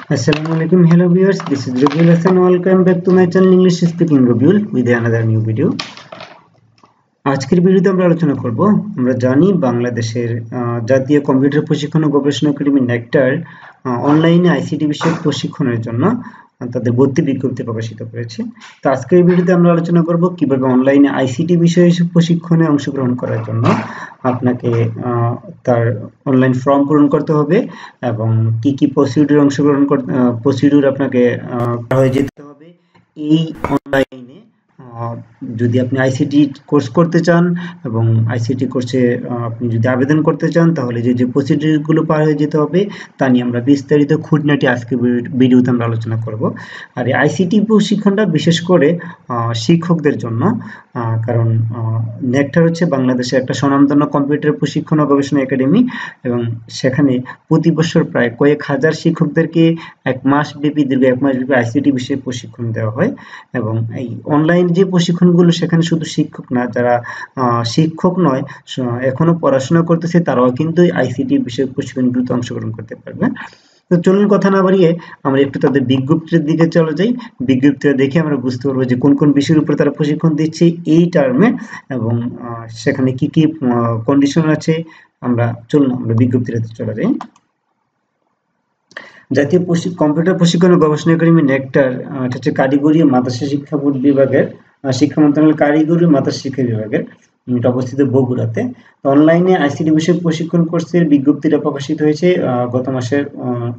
Assalamualaikum, hello viewers. This is Rabiul Hassan. Welcome back to my channel English Speaking Rabiul with another new video. আজকের ভিডিওতে আমরা আলোচনা করব আমরা জানি বাংলাদেশের জাতীয় কম্পিউটার প্রশিক্ষণ ও গবেষণা একাডেমি নেকটার অনলাইনে আইসিটি বিষয়ক প্রশিক্ষণের জন্য তাদের ভর্তি বিজ্ঞপ্তি প্রকাশিত করেছে। তো আজকের ভিডিওতে আমরা আলোচনা করব কিভাবে অনলাইনে আইসিটি বিষয়ে প্রশিক্ষণে অংশগ্রহণ করার জন্য আপনাকে তার অনলাইন ফর্ম পূরণ করতে হবে এবং কি কি প্রসিডিউর আপনাকে হয়ে যেতে হবে এই অনলাইনে যদি আপনি আইসিটি কোর্স করতে চান এবং আইসিটি কোর্সে আপনি যদি আবেদন করতে চান তাহলে যে প্রসিডিউরগুলো পার হয়ে যেতে হবে তা নিয়ে আমরা বিস্তারিত খুঁটিনাটি আজকে ভিডিওতে আমরা আলোচনা করব। আর এই আইসিটি প্রশিক্ষণটা বিশেষ করে শিক্ষকদের জন্য, কারণ নেকটার হচ্ছে বাংলাদেশের একটা স্বনামধন্য কম্পিউটার প্রশিক্ষণ ও গবেষণা একাডেমি এবং সেখানে প্রতি বছর প্রায় কয়েক হাজার শিক্ষকদেরকে দীর্ঘ এক মাস ব্যাপী আইসিটি বিষয়ে প্রশিক্ষণ দেওয়া হয়। এবং এই অনলাইন যে প্রশিক্ষণগুলো সেখানে শুধু শিক্ষক না, যারা শিক্ষক নয় এখনো পড়াশোনা করতেছে তারাও কিন্তু আইসিটি বিষয়ক প্রশিক্ষণগুলোতে অংশগ্রহণ করতে পারবে। তো চলুন কথা না বাড়িয়ে আমরা একটু তাদের বিজ্ঞপ্তির দিকে চলে যাই। বিজ্ঞপ্তিটা দেখে আমরা বুঝতে পারবো যে কোন কোন বিষয়ের উপর তারা প্রশিক্ষণ দিচ্ছে এই টার্মে এবং সেখানে কি কি কন্ডিশন আছে। চলুন আমরা বিজ্ঞপ্তিতে চলে যাই। জাতীয় কম্পিউটার প্রশিক্ষণ ও গবেষণা একাডেমি নেকটার এটা হচ্ছে কারিগরি ও মাদ্রাসা শিক্ষা বোর্ড বিভাগের শিক্ষা মন্ত্রণালয়ের কারিগরি ও মাদ্রাসা শিক্ষা বিভাগের, এটা অবস্থিত বগুড়াতে। তো অনলাইনে আইসিটি বিষয়ক প্রশিক্ষণ কোর্সের বিজ্ঞপ্তিটা প্রকাশিত হয়েছে গত মাসের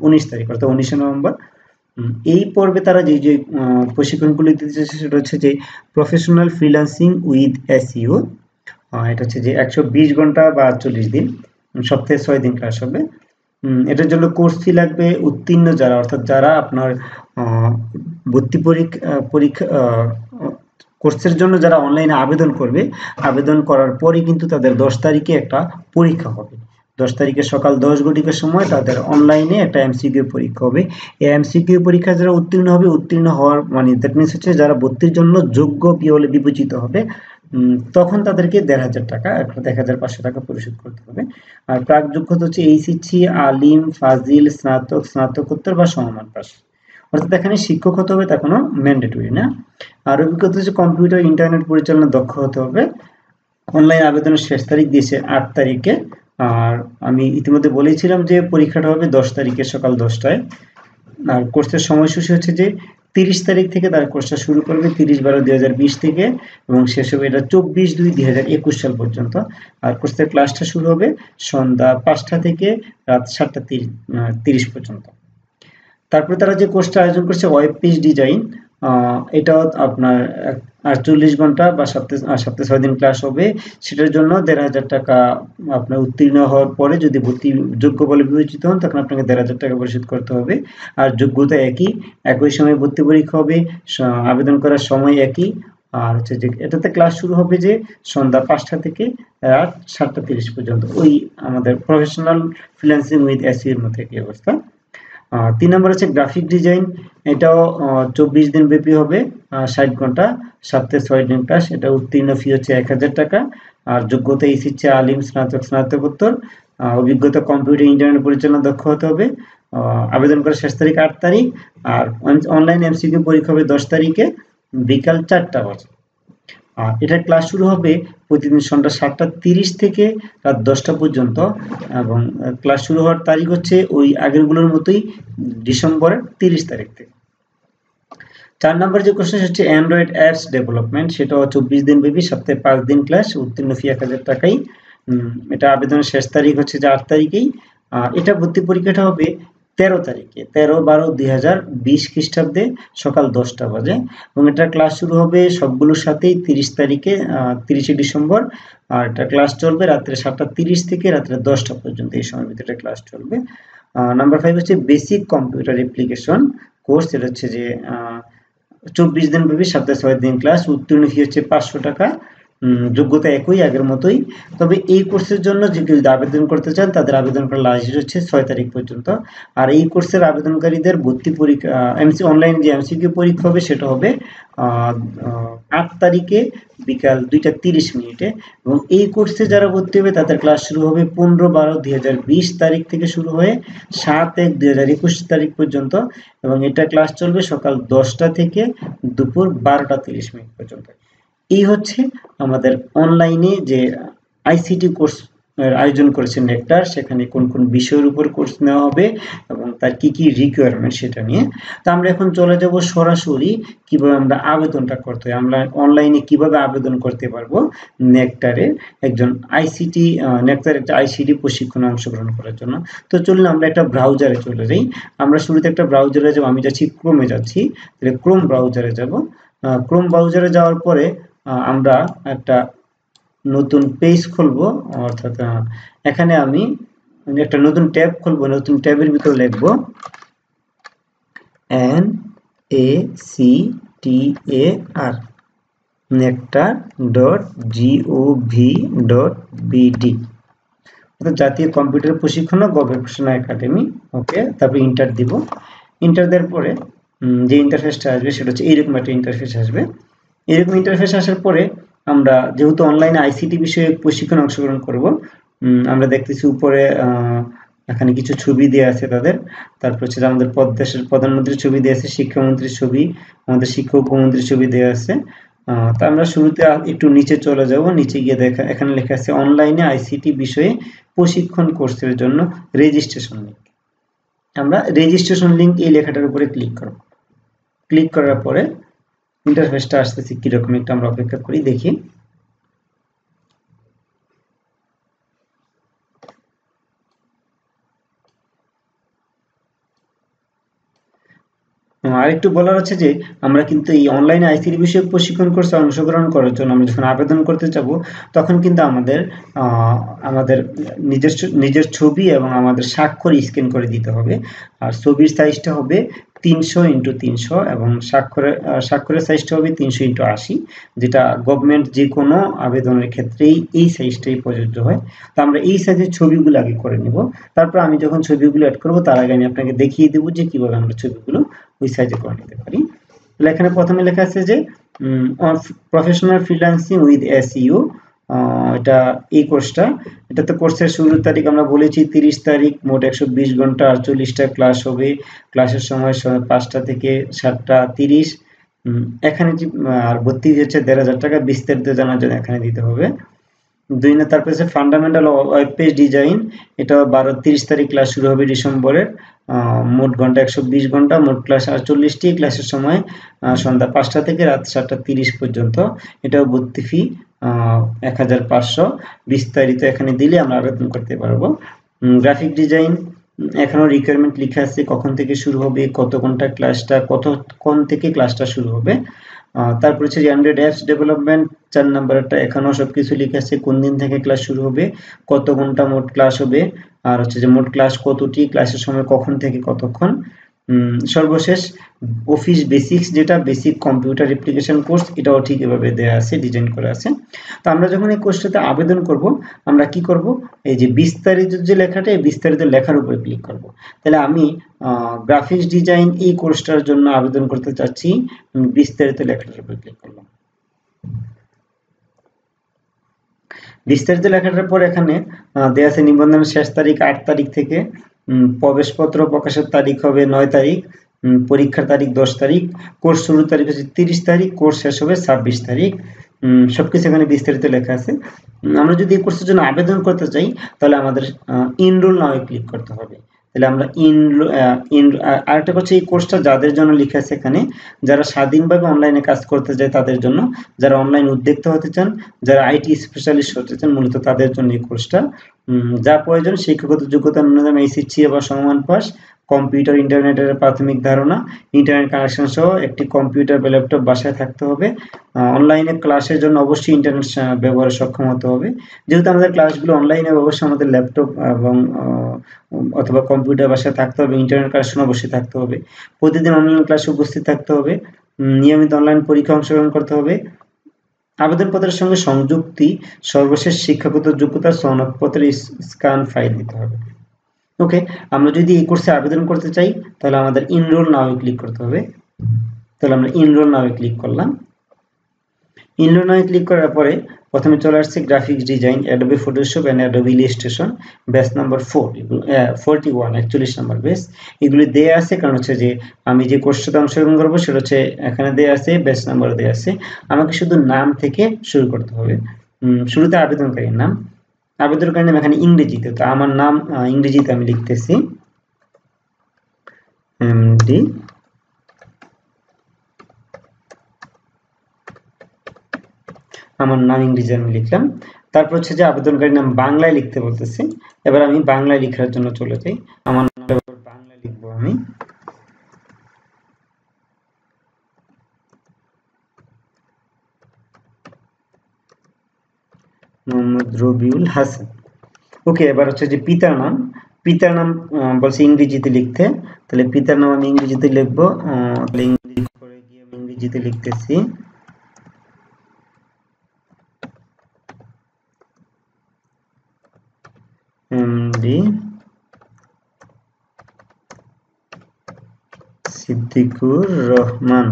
19 তারিখ অর্থাৎ 19 নভেম্বর। এই পর্বে তারা যে প্রশিক্ষণগুলি দিতেছে সেটা হচ্ছে যে প্রফেশনাল ফ্রিল্যান্সিং উইথ এসইও। এটা হচ্ছে যে 120 ঘন্টা বা 40 দিন, সপ্তাহে 6 দিন ক্লাস হবে। এটার জন্য কোর্স ফি লাগবে উত্তীর্ণ যারা, অর্থাৎ যারা আপনার ভর্তি পরীক্ষা কোর্সের জন্য যারা অনলাইনে আবেদন করবে, আবেদন করার পরে কিন্তু তাদের 10 তারিখে একটা পরীক্ষা হবে। 10 তারিখে সকাল 10 ঘটিকার সময় তাদের অনলাইনে একটা এমসিকিউ পরীক্ষা হবে। এই এমসিকিউ পরীক্ষা যারা উত্তীর্ণ হবে, উত্তীর্ণ হওয়ার মানে দ্যাট মিনস হচ্ছে যারা ভর্তির জন্য যোগ্য বলে বিবেচিত হবে, তখন তাদেরকে 1,500 টাকা 1,500 টাকা পরিশোধ করতে হবে। আর প্রাক যোগ্যতা হচ্ছে এইচএসসি, আলিম, ফাজিল, স্নাতক, স্নাতকোত্তর বা সমমান পাস। অর্থাৎ এখানে শিক্ষক হতে হবে, তা কোনো ম্যান্ডেটরি না। আর অভিজ্ঞতা হচ্ছে কম্পিউটার ইন্টারনেট পরিচালনা দক্ষ হতে হবে। অনলাইন আবেদনের শেষ তারিখ দিয়েছে 8 তারিখে। আর আমি ইতিমধ্যে বলেছিলাম যে পরীক্ষাটা হবে 10 তারিখে সকাল 10টায়। আর কোর্সের সময়সূচি হচ্ছে যে 30 তারিখ থেকে তার কোর্সটা শুরু করবে, 30/12/2020 থেকে, এবং শেষ হবে এটা 24/2/2021 সাল পর্যন্ত। আর কোর্সের ক্লাসটা শুরু হবে সন্ধ্যা 5টা থেকে রাত 7টা 30 পর্যন্ত। তারপরে তারা যে কোর্সটা আয়োজন করছে ওয়েব পেজ ডিজাইন, এটাও আপনার 48 ঘন্টা বা সপ্তাহে 6 দিন ক্লাস হবে। সেটার জন্য 1,500 টাকা আপনার উত্তীর্ণ হওয়ার পরে যদি ভর্তি যোগ্য বলে বিবেচিত হন তখন আপনাকে 1,500 টাকা পরিশোধ করতে হবে। আর যোগ্যতা একই সময় ভর্তি পরীক্ষা হবে, আবেদন করার সময় একই। আর হচ্ছে যে এটাতে ক্লাস শুরু হবে যে সন্ধ্যা 5টা থেকে রাত 7টা 30 পর্যন্ত, ওই আমাদের প্রফেশনাল ফ্রিল্যান্সিং উইথ এসইও এর মধ্যে একই অবস্থা। 3 নম্বর হচ্ছে গ্রাফিক ডিজাইন, এটাও 24 দিন ব্যাপী হবে, 60 ঘন্টা, সপ্তাহে 6 দিন ক্লাস। এটা উত্তীর্ণ ফি হচ্ছে 1,000 টাকা। আর যোগ্যতা এইচএসসি, আলিম, স্নাতক, স্নাতকোত্তর, অভিজ্ঞতা কম্পিউটার ইন্টারনেট পরিচালনা দক্ষ হতে হবে। আবেদন করার শেষ তারিখ 8 তারিখ। আর অনলাইন এমসিকিউ পরীক্ষা হবে 10 তারিখে বিকাল 4টা বাজে। এটার ক্লাস শুরু হবে প্রতিদিন সন্ধ্যা 7টা 30 থেকে রাত 10টা পর্যন্ত এবং ক্লাস শুরু হওয়ার তারিখ হচ্ছে ওই আগেরগুলোর মতোই ডিসেম্বরের 30 তারিখ থেকে। 4 নম্বর যে কোর্স হচ্ছে অ্যান্ড্রয়েড অ্যাপস ডেভেলপমেন্ট, সেটাও 24 দিন ব্যাপী, সপ্তাহে 5 দিন ক্লাস, উত্তীর্ণ ফি 1,000 টাকাই। এটা আবেদনের শেষ তারিখ হচ্ছে যে 8 তারিখেই। এটা ভর্তি পরীক্ষাটা হবে 13 তারিখে, 13/12/2020 খ্রিস্টাব্দে সকাল 10টা বাজে এবং এটা ক্লাস শুরু হবে সবগুলোর সাথেই 30 তারিখে, 30শে ডিসেম্বর। আর এটা ক্লাস চলবে রাত্রে 7টা 30 থেকে রাত্রে 10টা পর্যন্ত, এই সময়ের ভিতরে ক্লাস চলবে। নাম্বার 5 হচ্ছে বেসিক কম্পিউটার অ্যাপ্লিকেশন কোর্স, এটা হচ্ছে যে 24 দিন ব্যাপী, সপ্তাহে 6 দিন ক্লাস, উত্তীর্ণ ফি হচ্ছে 500 টাকা। যোগ্যতা একই, আগের মতোই। তবে এই কোর্সের জন্য যে কেউ যদি আবেদন করতে চান তাদের আবেদন করার লাস্ট ডেট হচ্ছে 6 তারিখ পর্যন্ত। আর এই কোর্সের আবেদনকারীদের ভর্তি পরীক্ষা অনলাইন যে এমসিকিউ পরীক্ষা হবে সেটা হবে 8 তারিখে বিকাল 2:30 এবং এই কোর্সে যারা ভর্তি হবে তাদের ক্লাস শুরু হবে 15/12/2020 তারিখ থেকে শুরু হয়ে 7/1/2021 তারিখ পর্যন্ত, এবং এটা ক্লাস চলবে সকাল 10টা থেকে দুপুর 12:30 পর্যন্ত। এই হচ্ছে আমাদের অনলাইনে যে আইসিটি কোর্স আয়োজন করেছে নেকটার, সেখানে কোন কোন বিষয়ের উপর কোর্স নেওয়া হবে এবং তার কি কি রিকোয়ারমেন্ট সেটা নিয়ে। তো আমরা এখন চলে যাব সরাসরি কিভাবে আমরা আবেদনটা করতে হয়, আমরা অনলাইনে কিভাবে আবেদন করতে পারবো নেকটারে একজন আইসিটি নেকটার একটা আইসিটি প্রশিক্ষণে অংশগ্রহণ করার জন্য। তো চলুন আমরা একটা ব্রাউজারে চলে যাই। আমরা শুরুতে একটা ব্রাউজারে যাব, আমি যাচ্ছি ক্রোমে যাচ্ছি, তাহলে ক্রোম ব্রাউজারে যাব। ক্রোম ব্রাউজারে যাওয়ার পরে আমরা একটা নতুন পেজ খুলবো, অর্থাৎ এখানে আমি একটা নতুন ট্যাব খুলবো। নতুন ট্যাবের ভিতরে লিখবো NACTAR nectar.gov.bd, জাতীয় কম্পিউটার প্রশিক্ষণ ও গবেষণা একাডেমি। ওকে, তারপরে ইন্টার দিব। ইন্টার দেওয়ার পরে যে ইন্টারফেসটা আসবে সেটা হচ্ছে এইরকম একটা ইন্টারফেস আসবে। এরকম ইন্টারফেস আসার পরে আমরা যেহেতু অনলাইনে আইসিটি বিষয়ে প্রশিক্ষণ অংশগ্রহণ করব, আমরা দেখতেছি উপরে এখানে কিছু ছবি দেওয়া আছে তাদের। তারপর হচ্ছে আমাদের দেশের প্রধানমন্ত্রীর ছবি দেওয়া আছে, শিক্ষামন্ত্রীর ছবি, আমাদের শিক্ষা উপমন্ত্রীর ছবি দেওয়া আছে। তা আমরা শুরুতে একটু নিচে চলে যাব। নিচে গিয়ে এখানে লেখা আছে অনলাইনে আইসিটি বিষয়ে প্রশিক্ষণ কোর্সের জন্য রেজিস্ট্রেশন লিঙ্ক। আমরা রেজিস্ট্রেশন লিঙ্ক এই লেখাটার উপরে ক্লিক করব। ক্লিক করার পরে ইন্টারফেসটা আসতেছে কিরকম একটা আমরা অপেক্ষা করি, দেখি। আরেকটু বলার আছে যে আমরা কিন্তু এই অনলাইনে আইসিটি বিষয়ক প্রশিক্ষণ কোর্সে অংশগ্রহণ করার জন্য আমরা যখন আবেদন করতে যাব তখন কিন্তু আমাদের আমাদের নিজের ছবি এবং আমাদের স্বাক্ষর স্ক্যান করে দিতে হবে। আর ছবির সাইজটা হবে 300x300 এবং স্বাক্ষরের সাইজটা হবে 300x80, যেটা গভর্নমেন্ট যে কোনো আবেদনের ক্ষেত্রেই এই সাইজটাই প্রযোজ্য হয়। তো আমরা এই সাইজের ছবিগুলো আগে করে নেব। তারপর আমি যখন ছবিগুলো অ্যাড করব তার আগে আমি আপনাকে দেখিয়ে দেবো যে কিভাবে আমরা ছবিগুলো ওই সাইজে করে নিতে পারি। তাহলে এখানে প্রথমে লেখা আছে যে প্রফেশনাল ফ্রিল্যান্সিং উইথ এসইও, এটা এই কোর্সটা। এটাতে কোর্সের শুরুর তারিখ আমরা বলেছি 30 তারিখ, মোট 120 ঘন্টা, 48টা ক্লাস হবে। ক্লাসের সময় 5টা থেকে 7:30। এখানে আর ভর্তি হচ্ছে 1,500 টাকা, বিস্তারিত জানার জন্য এখানে দিতে হবে। 2 তারপরে হচ্ছে ফান্ডামেন্টাল ওয়েব পেজ ডিজাইন, এটা 30 তারিখ ক্লাস শুরু হবে ডিসেম্বরের। মোট ঘন্টা 120 ঘন্টা, মোট ক্লাস 48টি, ক্লাসের সময় সন্ধ্যা 5টা থেকে রাত 7:30 পর্যন্ত। এটাও ভর্তি ফি 1,500। বিস্তারিত এখানে দিলে আমরা আবেদন করতে পারবো। গ্রাফিক ডিজাইন, এখানেও রিকোয়ারমেন্ট লেখা আছে কখন থেকে শুরু হবে, কত ঘন্টা ক্লাসটা, কতক্ষণ থেকে ক্লাসটা শুরু হবে। তারপর হচ্ছে অ্যান্ড্রয়েড অ্যাপস ডেভেলপমেন্ট 4 নাম্বারটা, এখানেও সবকিছু লেখা আছে কোন দিন থেকে ক্লাস শুরু হবে, কত ঘন্টা মোট ক্লাস হবে, আর হচ্ছে যে মোট ক্লাস কতটি, ক্লাসের সময় কখন থেকে কতক্ষণ। সর্বশেষ অফিস বেসিক্স, যেটা বেসিক কম্পিউটার অ্যাপ্লিকেশন কোর্স, এটাও ঠিক এভাবে দেওয়া আছে, ডিজাইন করা আছে। তো আমরা যখন এই কোর্সটাতে আবেদন করব আমরা কি করব, এই যে বিস্তারিত যে লেখাটা, এই বিস্তারিত লেখার উপরে ক্লিক করব। তাহলে আমি গ্রাফিক্স ডিজাইন এই কোর্সটার জন্য আবেদন করতে চাচ্ছি, বিস্তারিত লেখাটার উপরে ক্লিক করলাম। বিস্তারিত লেখাটার পর এখানে দেওয়া আছে নিবন্ধনের শেষ তারিখ 8 তারিখ থেকে, প্রবেশপত্র প্রকাশের তারিখ হবে 9 তারিখ, পরীক্ষার তারিখ 10 তারিখ, কোর্স শুরুর তারিখ হচ্ছে 30 তারিখ, কোর্স শেষ হবে 26 তারিখ। সবকিছু এখানে বিস্তারিত লেখা আছে। আমরা যদি এই কোর্সের জন্য আবেদন করতে চাই তাহলে আমাদের ইনরোল নাও ক্লিক করতে হবে। তাহলে আমরা আরেকটা হচ্ছে এই কোর্সটা যাদের জন্য লেখা আছে এখানে, যারা স্বাধীনভাবে অনলাইনে কাজ করতে চায় তাদের জন্য, যারা অনলাইন উদ্যোক্তা হতে চান, যারা আইটি স্পেশালিস্ট হতে চান, মূলত তাদের জন্য এই কোর্সটা। যা প্রয়োজন শিক্ষাগত যোগ্যতা ন্যূনতম এইচএসসি বা সমমান পাস, কম্পিউটার ইন্টারনেটের প্রাথমিক ধারণা, ইন্টারনেট কানেকশন সহ একটি কম্পিউটার বা ল্যাপটপ বাসায় থাকতে হবে। অনলাইনে ক্লাসের জন্য অবশ্যই ইন্টারনেট ব্যবহারে সক্ষম হতে হবে। যেহেতু আমাদের ক্লাসগুলো অনলাইনে, অবশ্যই আমাদের ল্যাপটপ এবং অথবা কম্পিউটার বাসায় থাকতে হবে, ইন্টারনেট কানেকশন অবশ্যই থাকতে হবে। প্রতিদিন অনলাইন ক্লাসে উপস্থিত থাকতে হবে, নিয়মিত অনলাইন পরীক্ষা অংশগ্রহণ করতে হবে, আবেদনপত্রের সঙ্গে সংযুক্তি সর্বশেষ শিক্ষাগত যোগ্যতা সনদপত্রের স্ক্যান ফাইল দিতে হবে। ওকে, আমরা যদি এই কোর্সে আবেদন করতে চাই তাহলে আমাদের ইনরোল নাও ক্লিক করতে হবে। তাহলে আমরা ইনরোল নাও ক্লিক করলাম। ইনরোল নাও ক্লিক করার পরে প্রথমে চলে আসছে graphics design, Adobe Photoshop and Adobe illustration, batch number 41 41 number batch. এগুলি দেয়া আছে কারণ হচ্ছে যে আমি যে কোর্সটাতে অংশগ্রহণ করব সেটা হচ্ছে এখানে দেয়া আছে, ব্যাচ নাম্বার দেয়া আছে। আমাকে শুধু নাম থেকে শুরু করতে হবে। শুরুতে আবেদনকারীর নাম, আবেদনকারীর নাম এখানে ইংরেজিতে, তো আমার নাম ইংরেজিতে আমি লিখতেছি এমডি আমার নাম ইংরেজি আমি লিখলাম। তারপর হচ্ছে যে আবেদনকারীর নাম বাংলায় লিখতে বলতেছে, এবার আমি বাংলায় লেখার জন্য চলে যাই। আমার নামটা বাংলায় লিখবো আমি। মোহাম্মদ রবিউল হাসান। ওকে, এবার হচ্ছে যে পিতার নাম, পিতার নাম বলছে ইংরেজিতে লিখতে, তাহলে পিতার নাম আমি ইংরেজিতে লিখবো। তাহলে ইংরেজি করে গিয়ে আমি ইংরেজিতে লিখতেছি এমডি সিদ্দিকুর রহমান।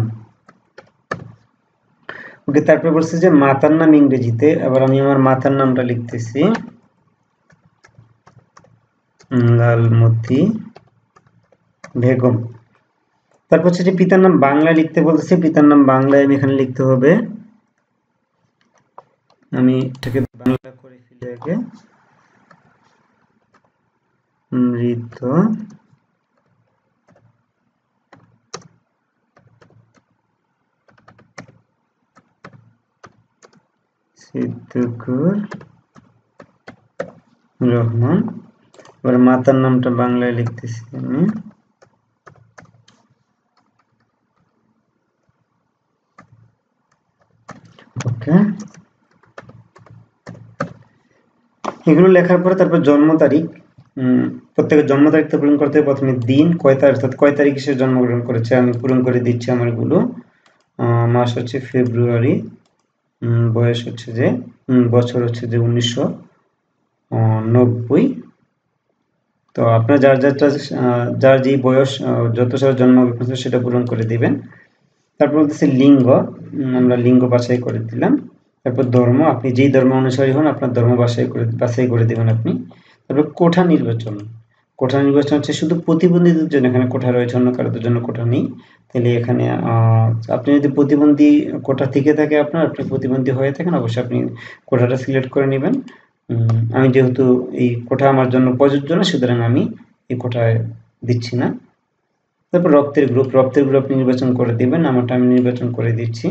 ওকে, তারপর বলছে যে মাতার নাম ইংরেজিতে, এবার আমি আমার মাতার নামটা লিখতেছি লালমতি বেগম। তারপর হচ্ছে যে পিতার নাম বাংলায় লিখতে বলতেছে, পিতার নাম বাংলায় আমি এখানে লিখতে হবে। আমি এটাকে বাংলা করে ফেলি আগে, মৃত সিদ্দিকুর রহমান। এবার মাতার নামটা বাংলায় লিখতেছি আমি। ওকে, এগুলো লেখার পরে তারপর জন্ম তারিখ, প্রত্যেকের জন্ম তারিখটা পূরণ করতে হবে। প্রথমে দিন, কয় তারিখ, অর্থাৎ কয় তারিখে সে জন্মগ্রহণ করেছে আমি পূরণ করে দিচ্ছি আমার গুলো। মাস হচ্ছে ফেব্রুয়ারি, বয়স হচ্ছে যে বছর হচ্ছে যে 1990। তো আপনার যার যে বয়স যত সালে জন্মগ্রহণ করেছে সেটা পূরণ করে দিবেন। তারপর হচ্ছে লিঙ্গ, আমরা লিঙ্গ বাছাই করে দিলাম। তারপর ধর্ম, আপনি যেই ধর্ম অনুসারী হন আপনার ধর্ম বাছাই করে দিবেন আপনি। তারপর কোঠা নির্বাচন, কোঠা নির্বাচন হচ্ছে শুধু প্রতিবন্ধীদের জন্য, এখানে কোঠা রয়েছে, অন্য কারোর জন্য কোঠা নেই। তাহলে এখানে আপনি যদি প্রতিবন্ধী কোঠা থেকে থাকে আপনি প্রতিবন্ধী হয়ে থাকেন, অবশ্যই আপনি কোঠাটা সিলেক্ট করে নেবেন। আমি যেহেতু এই কোঠা আমার জন্য প্রযোজ্য না, সুতরাং আমি এই কোঠায় দিচ্ছি না। তারপর রক্তের গ্রুপ আপনি নির্বাচন করে দিবেন, আমারটা আমি নির্বাচন করে দিচ্ছি।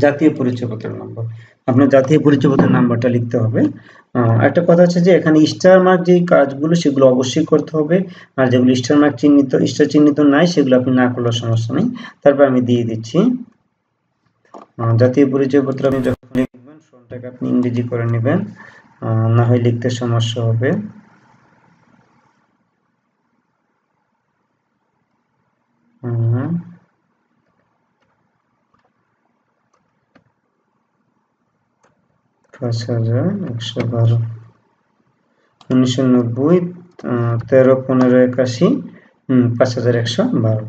জাতীয় পরিচয়পত্রের নম্বর, আপনার জাতীয় পরিচয়পত্রের নাম্বারটা লিখতে হবে। একটা কথা হচ্ছে যে এখানে স্টার মার্ক যে কাজগুলো সেগুলো অবশ্যই করতে হবে, আর যেগুলো স্টার চিহ্নিত নাই সেগুলো আপনি না করলেও সমস্যা নেই। তারপর আমি দিয়ে দিচ্ছি জাতীয় পরিচয়পত্র। আপনি যখন লিখবেন ফন্টটাকে আপনি ইংরেজি করে নেবেন, না হয় লিখতে সমস্যা হবে। পাঁচ 5112 1990 13 15 81 5112।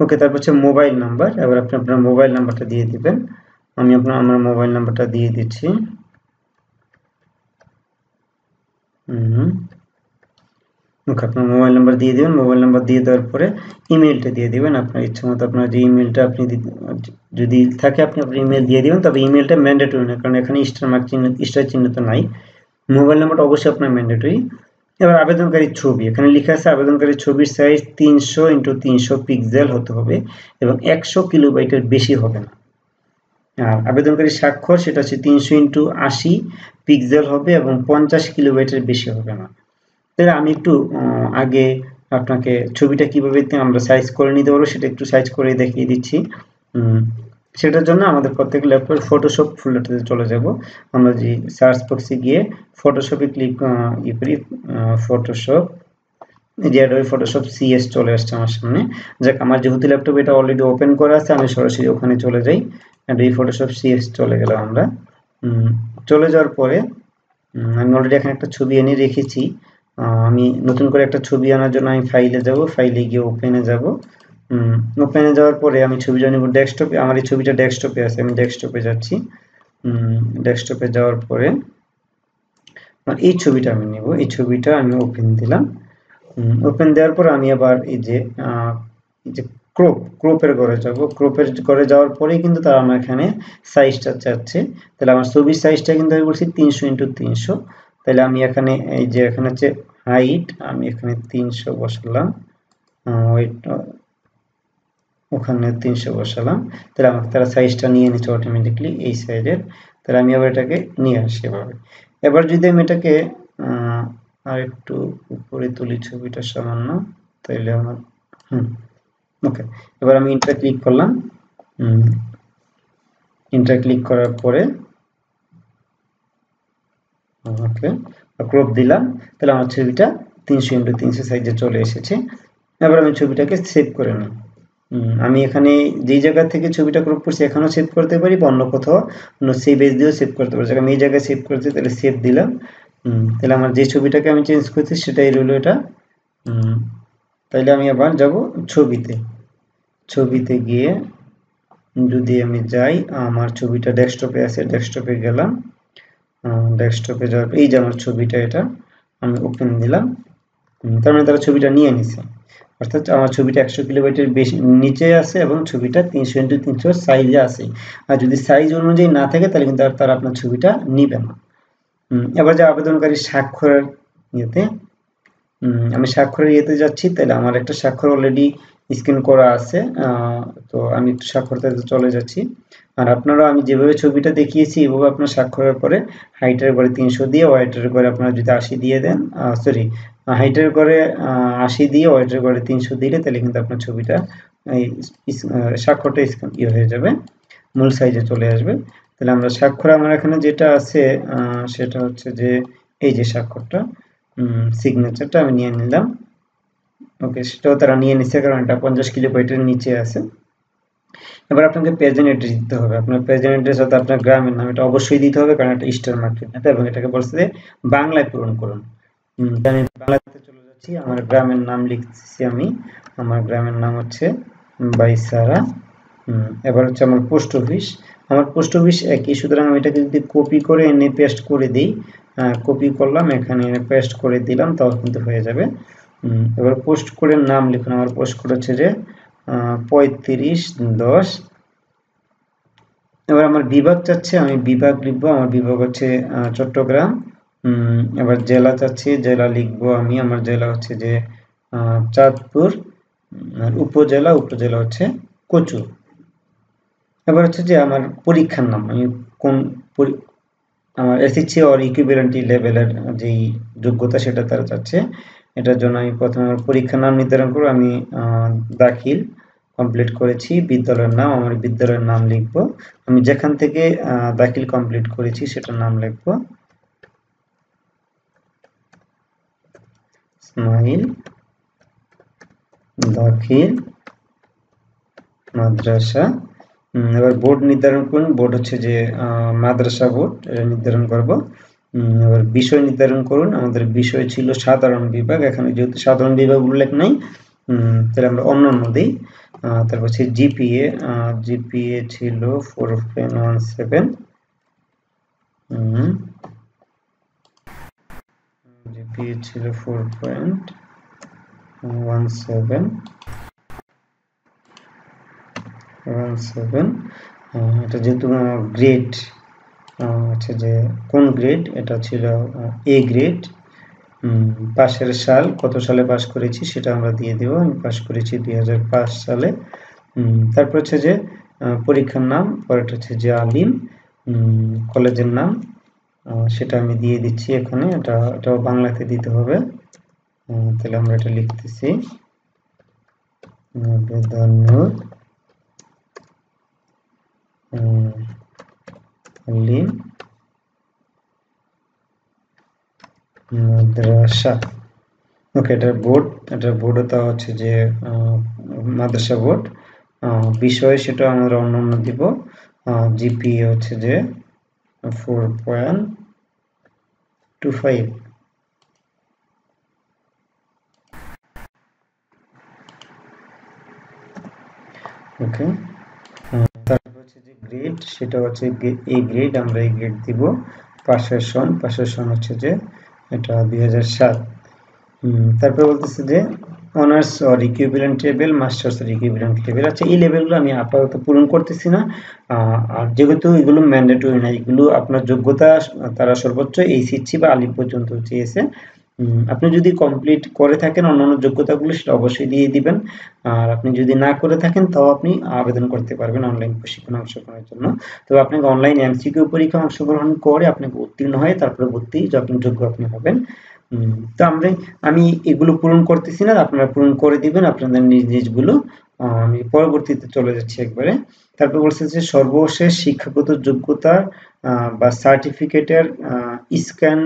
ওকে, তারপর হচ্ছে মোবাইল নাম্বার। এবার আপনি আপনার মোবাইল নাম্বারটা দিয়ে দিবেন। আমি আমার মোবাইল নাম্বারটা দিয়ে দিচ্ছি। ওকে, আপনার মোবাইল নাম্বার দিয়ে দিবেন। মোবাইল নাম্বার দিয়ে দেওয়ার পরে ইমেলটা দিয়ে দিবেন আপনার ইচ্ছা মতো। আপনার যে ইমেলটা আপনি যদি থাকে আপনি আপনার ইমেল দিয়ে দিবেন, তবে ইমেলটা ম্যান্ডেটরি না, কারণ এখানে স্টার চিহ্ন তো নাই। মোবাইল নাম্বারটা অবশ্যই আপনার ম্যান্ডেটরি। এবার আবেদনকারীর ছবি, এখানে লেখা আছে আবেদনকারীর ছবির সাইজ 300x300 পিক্সেল হতে হবে এবং 100 কিলোবাইটের বেশি হবে না। আর আবেদনকারীর স্বাক্ষর সেটা হচ্ছে 300x80 পিক্সেল হবে এবং 50 কিলোবাইটের বেশি হবে না। তাহলে আমি একটু আগে আপনাকে ছবিটা কিভাবে আমরা সাইজ করে নিতে পারবো সেটা একটু সাইজ করে দেখিয়ে দিচ্ছি। সেটার জন্য আমাদের প্রত্যেক ল্যাপটপের ফটোশপ ফোল্ডারটাতে চলে যাব। আমরা যে সার্চ বক্সে গিয়ে ফটোশপে ক্লিক করি, ফটোশপ, এই যে অ্যাডোবি ফটোশপ সিএস চলে আসছে আমার সামনে। যাক, আমার যেহেতু ল্যাপটপে এটা অলরেডি ওপেন করা আছে, আমি সরাসরি ওখানে চলে যাই। অ্যাডোবি ফটোশপ সিএস চলে গেলাম আমরা। চলে যাওয়ার পরে আমি অলরেডি এখানে একটা ছবি এনে রেখেছি। আমি নতুন করে একটা ছবি আনার জন্য আমি ফাইলে যাব, ফাইলে গিয়ে ওপেনে যাব। ওপেনে যাওয়ার পরে আমি ছবিটা নেব ডেস্কটপে। আমার এই ছবিটা ডেস্কটপে আছে, আমি ডেস্কটপে যাচ্ছি। ডেস্কটপে যাওয়ার পরে এই ছবিটা আমি নেব, এই ছবিটা আমি ওপেন দিলাম। ওপেন দেওয়ার পর আমি আবার এই যে ক্রপের ঘরে যাব। ক্রপের ঘরে যাওয়ার পরেই কিন্তু তারা আমার এখানে সাইজটা চাচ্ছে। তাহলে আমার ছবির সাইজটা কিন্তু আমি বলছি 300x300। তাহলে আমি এখানে এই যে এখানে হচ্ছে হাইট, আমি এখানে 300 বসালাম, ওখানে 300 বসালাম। তাহলে আমাকে তারা সাইজটা নিয়ে নিচ্ছে অটোমেটিকলি এই সাইজের। তাহলে আমি আবার এটাকে নিয়ে আসি এভাবে। এবার যদি আমি এটাকে আর একটু উপরে তুলি ছবিটা সামান্য, তাইলে আমার ওকে। এবার আমি ইন্টার ক্লিক করলাম। ইন্টার ক্লিক করার পরে ওকে ক্রপ দিলাম। তাহলে আমার ছবিটা 300x300 সাইজে চলে এসেছে। এবার আমি ছবিটাকে সেভ করে নিই। আমি এখানে যেই জায়গা থেকে ছবিটা ক্রপ করছি এখানেও সেভ করতে পারি, বা অন্য কোথাও অন্য সেভ এজ দিয়েও সেভ করতে পারি। আমি এই জায়গায় সেভ করছি, তাহলে সেভ দিলাম। তাহলে আমার যে ছবিটাকে আমি চেঞ্জ করছি সেটাই রইলো এটা। তাইলে আমি আবার যাব ছবিতে। ছবিতে গিয়ে যদি আমি যাই, আমার ছবিটা ডেস্কটপে আছে, ডেস্কটপে গেলাম। ডেস্কটপে যাওয়ার এই যে আমার ছবিটা, এটা আমি ওপেন দিলাম। তার মানে তারা ছবিটা নিয়ে নিছে, অর্থাৎ আমার ছবিটা 100 কিলোবাইটের বেশি নিচে আছে এবং ছবিটা 300x300 সাইজে আছে। আর যদি সাইজ অনুযায়ী না থাকে তাহলে কিন্তু তারা আপনার ছবিটা নিবে না। এবার যে আবেদনকারী স্বাক্ষরের ইয়েতে, আমি স্বাক্ষরের ইয়েতে যাচ্ছি। তাহলে আমার একটা স্বাক্ষর অলরেডি স্ক্যান করা আছে, তো আমি একটু স্বাক্ষরতে চলে যাচ্ছি। আর আপনারা আমি যেভাবে ছবিটা দেখিয়েছি এভাবে আপনার স্বাক্ষরের পরে হাইটের ঘরে 300 দিয়ে, ওয়াইটের ঘরে আপনারা যদি 80 দিয়ে দেন, সরি হাইটের ঘরে 80 দিয়ে, ওয়াইটের ঘরে 300 দিলে তাহলে কিন্তু আপনার ছবিটা এই স্বাক্ষরটা ইয়ে হয়ে যাবে, মূল সাইজে চলে আসবে। তাহলে আমরা স্বাক্ষর আমার এখানে যেটা আছে সেটা হচ্ছে যে এই যে স্বাক্ষরটা, সিগনেচারটা আমি নিয়ে নিলাম। ওকে, সেটাও তারা নিয়ে নিচ্ছে কারণ এটা 50 কিলোবাইটের নিচে আছে। এবার আপনাকে প্রেজেন্ট অ্যাড্রেস দিতে হবে। আপনার প্রেজেন্ট অ্যাড্রেস অর্থাৎ আপনার গ্রামের নাম এটা অবশ্যই দিতে হবে, কারণ এটা স্টার মার্কেট নেতা, এবং এটাকে বলছে যে বাংলায় পূরণ করুন। আমি বাংলাতে চলে যাচ্ছি। আমার গ্রামের নাম লিখছি আমি। আমার গ্রামের নাম হচ্ছে বাইসারা। এবার হচ্ছে আমার পোস্ট অফিস। আমার পোস্ট অফিস একই, সুতরাং আমি এটাকে যদি কপি করে এনে পেস্ট করে দিই, কপি করলাম, এখানে এনে পেস্ট করে দিলাম, তাহলে কিন্তু হয়ে যাবে। এবার পোস্ট কোডের নাম লিখুন। আমার পোস্ট কোড হচ্ছে যে 3510। এবার আমার বিভাগ চাচ্ছে, আমি বিভাগ লিখবো। আমার বিভাগ হচ্ছে চট্টগ্রাম। এবার জেলা চাচ্ছি, জেলা লিখবো আমি। আমার জেলা হচ্ছে যে চাঁদপুর। আর উপজেলা হচ্ছে কচু। এবার হচ্ছে যে আমার পরীক্ষার নাম, আমি কোন আমার এসএসসি অর ইকুইভ্যালেন্ট লেভেলের যেই যোগ্যতা সেটা তারা চাচ্ছে। এটার জন্য আমি প্রথমে আমার পরীক্ষার নাম নির্ধারণ করব। আমি দাখিল কমপ্লিট করেছি। বিদ্যালয়ের নাম, আমার বিদ্যালয়ের নাম লিখব। আমি যেখান থেকে দাখিল কমপ্লিট করেছি সেটার নাম লিখব, ইসমাইল দাখিল মাদ্রাসা। এবার বোর্ড নির্ধারণ করুন। বোর্ড হচ্ছে যে মাদ্রাসা বোর্ড, এটা নির্ধারণ করব। এবার বিষয় নির্ধারণ করুন। আমাদের বিষয় ছিল সাধারণ বিভাগ, এখানে যেহেতু সাধারণ বিভাগ উল্লেখ নাই, তাহলে আমরা অন্যান্য দিই। তারপর হচ্ছে জিপিএ, জিপিএ ছিল 4.17। জিপিএ ছিল 4.17। এটা যেহেতু গ্রেড হচ্ছে যে কোন গ্রেড, এটা ছিল এ গ্রেড। পাশের সাল, কত সালে পাস করেছি সেটা আমরা দিয়ে দেব। আমি পাস করেছি 2005 সালে। তারপর হচ্ছে যে পরীক্ষার নাম, পরেরটা হচ্ছে যে আলিম। কলেজের নাম সেটা আমি দিয়ে দিচ্ছি এখানে, এটাও বাংলাতে দিতে হবে। তাহলে আমরা এটা লিখতেছি আলিম মাদ্রাসা। ওকে, এটার বোর্ড তো হচ্ছে যে মাদ্রাসা বোর্ড। বিষয় সেটা আমরা অন্যান্য দিব। জিপিএ হচ্ছে যে 4.25। ওকে, তারপর হচ্ছে যে গ্রেড, সেটা হচ্ছে এ গ্রেড, আমরা এই গ্রেড দিব। পাশের সন হচ্ছে যে এটা 2007। তারপরে বলতেছে যে honours or equivalent level, masters or equivalent level. আচ্ছা, এই লেভেলগুলো আমি আপাতত পূরণ করতেছি না, আর যেহেতু এগুলো ম্যান্ডেটরি না, এগুলো আপনার যোগ্যতা তারা সর্বোচ্চ এইচএসসি বা আলিম পর্যন্ত চেয়েছে। আপনি যদি কমপ্লিট করে থাকেন অন্যান্য যোগ্যতাগুলো, সেটা অবশ্যই দিয়ে দিবেন। আর আপনি যদি না করে থাকেন তাও আপনি আবেদন করতে পারবেন অনলাইন প্রশিক্ষণে অংশগ্রহণের জন্য। তবে আপনাকে অনলাইন এমসিকিউ পরীক্ষায় অংশগ্রহণ করে আপনাকে উত্তীর্ণ হয়ে তারপরে ভর্তি যখন যোগ্য আপনি হবেন। তো আমি এগুলো পূরণ করতেছি না, আপনারা পূরণ করে দিবেন আপনাদের নিজগুলো। আমি পরবর্তীতে চলে যাচ্ছি একবারে। তারপর বলছে যে সর্বশেষ শিক্ষাগত যোগ্যতা বা সার্টিফিকেটের স্ক্যান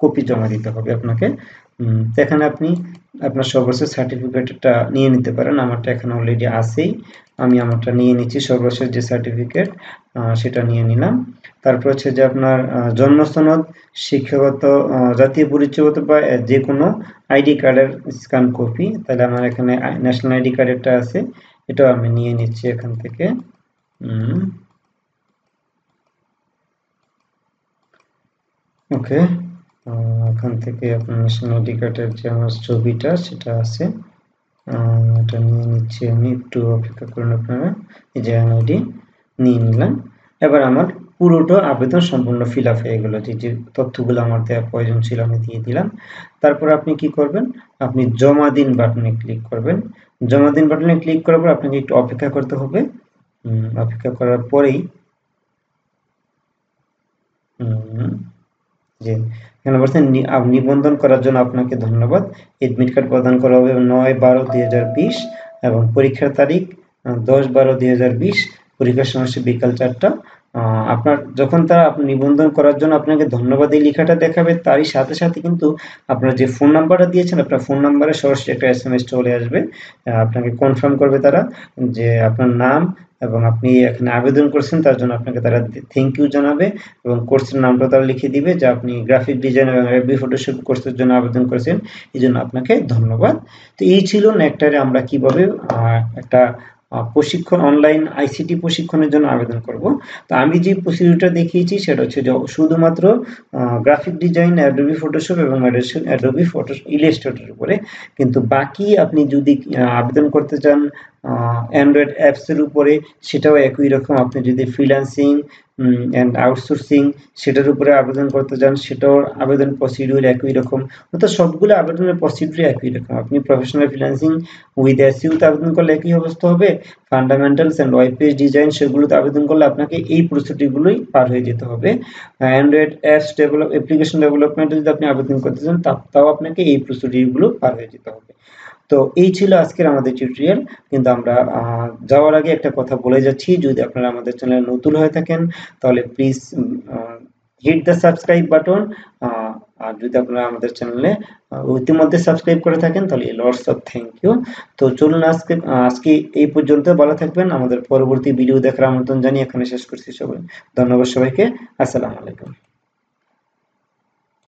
কপি জমা দিতে হবে আপনাকে। তো এখানে আপনি আপনার সর্বশেষ সার্টিফিকেটটা নিয়ে নিতে পারেন। আমারটা এখানে অলরেডি আছেই, আমি আমারটা নিয়ে নিচ্ছি। সর্বশেষ যে সার্টিফিকেট সেটা নিয়ে নিলাম। তারপর হচ্ছে যে আপনার জন্ম সনদ, শিক্ষাগত জাতীয় পরিচয়পত্র বা যে কোনো আইডি কার্ডের স্ক্যান কপি। তাহলে আমার এখানে ন্যাশনাল আইডি কার্ডেরটা আছে, এটাও আমি নিয়ে নিচ্ছি এখান থেকে। ওকে, এখান থেকে আপনার ন্যাশনাল আইডি কার্ডের যে আমার ছবিটা সেটা আছে, এটা নিয়ে নিচ্ছি আমি। একটু অপেক্ষা করুন আপনারা। এই যে এনআইডি নিয়ে নিলাম। এবার আমার পুরোটা আবেদন সম্পূর্ণ ফিল আপ হয়ে গেল। যে তথ্যগুলো আমার দেওয়ার প্রয়োজন ছিল আমি দিয়ে দিলাম। তারপর আপনি কি করবেন, আপনি জমা দিন বাটনে ক্লিক করবেন। জমা দিন বাটনে ক্লিক করার পর আপনাকে একটু অপেক্ষা করতে হবে। অপেক্ষা করার পরেই জি, এখানে বলছেন নিবন্ধন করার জন্য আপনাকে ধন্যবাদ। এডমিট কার্ড প্রদান করা হবে 9/12/2020 এবং পরীক্ষার তারিখ 10/12/2020। পরীক্ষার সময় বিকাল 4টা। আপনার যখন তারা নিবন্ধন করার জন্য আপনাকে ধন্যবাদ এই লেখাটা দেখাবে, তারই সাথে সাথে কিন্তু আপনার যে ফোন নাম্বারটা দিয়েছেন, আপনার ফোন নাম্বারে সরাসরি একটা এসএমএস চলে আসবে। আপনাকে কনফার্ম করবে তারা যে আপনার নাম এবং আপনি এখানে আবেদন করছেন, তার জন্য আপনাকে তারা থ্যাংক ইউ জানাবে এবং কোর্সের নামটা তারা লিখে দিবে যে আপনি গ্রাফিক ডিজাইন এবং অ্যাডোবি ফটোশপ কোর্সের জন্য আবেদন করেছেন, এই জন্য আপনাকে ধন্যবাদ। তো এই ছিল নেকটারে আমরা কিভাবে একটা প্রশিক্ষণ, অনলাইন আইসিটি প্রশিক্ষণের জন্য আবেদন করব। তো আমি যে প্রসিডিউরটা দেখিয়েছি সেটা হচ্ছে যে শুধুমাত্র গ্রাফিক ডিজাইন, অ্যাডোবি ফটোশপ এবং অ্যাডোবি ফটো ইলাস্ট্রেটরের উপরে। কিন্তু বাকি আপনি যদি আবেদন করতে চান অ্যান্ড্রয়েড অ্যাপসের উপরে, সেটাও একই রকম। আপনি যদি ফ্রিল্যান্সিং অ্যান্ড আউটসোর্সিং সেটার উপরে আবেদন করতে চান, সেটাও আবেদন প্রসিডিউর একই রকম। অর্থাৎ সবগুলো আবেদনের প্রসিডিউর একই রকম। আপনি প্রফেশনাল ফ্রিল্যান্সিং উইথ এসইউতে আবেদন করলে একই অবস্থা হবে। Fundamentals and web page design সেগুলোতে আবেদন করলে আপনাকে এই প্রসিডিউরগুলোই পার হয়ে যেতে হবে। অ্যান্ড্রয়েড অ্যাপস অ্যাপ্লিকেশন ডেভেলপমেন্টে যদি আপনি আবেদন করতে চান, তাও আপনাকে এই প্রসিডিউরগুলো পার হয়ে যেতে হবে। তো এই ছিল আজকের আমাদের টিউটোরিয়াল। কিন্তু আমরা যাওয়ার আগে একটা কথা বলে যাচ্ছি, যদি আপনারা আমাদের চ্যানেলে নতুন হয়ে থাকেন তাহলে please hit the subscribe button. আর যদি আপনারা আমাদের চ্যানেলে ইতিমধ্যে সাবস্ক্রাইব করে থাকেন তাহলে লটস অফ থ্যাংক ইউ। তো চলুন আজকে এই পর্যন্ত, ভালো থাকবেন। আমাদের পরবর্তী ভিডিও দেখার আমন্ত্রণ জানিয়ে এখানে শেষ করছি। সবাই ধন্যবাদ, সবাইকে আসসালামু আলাইকুম।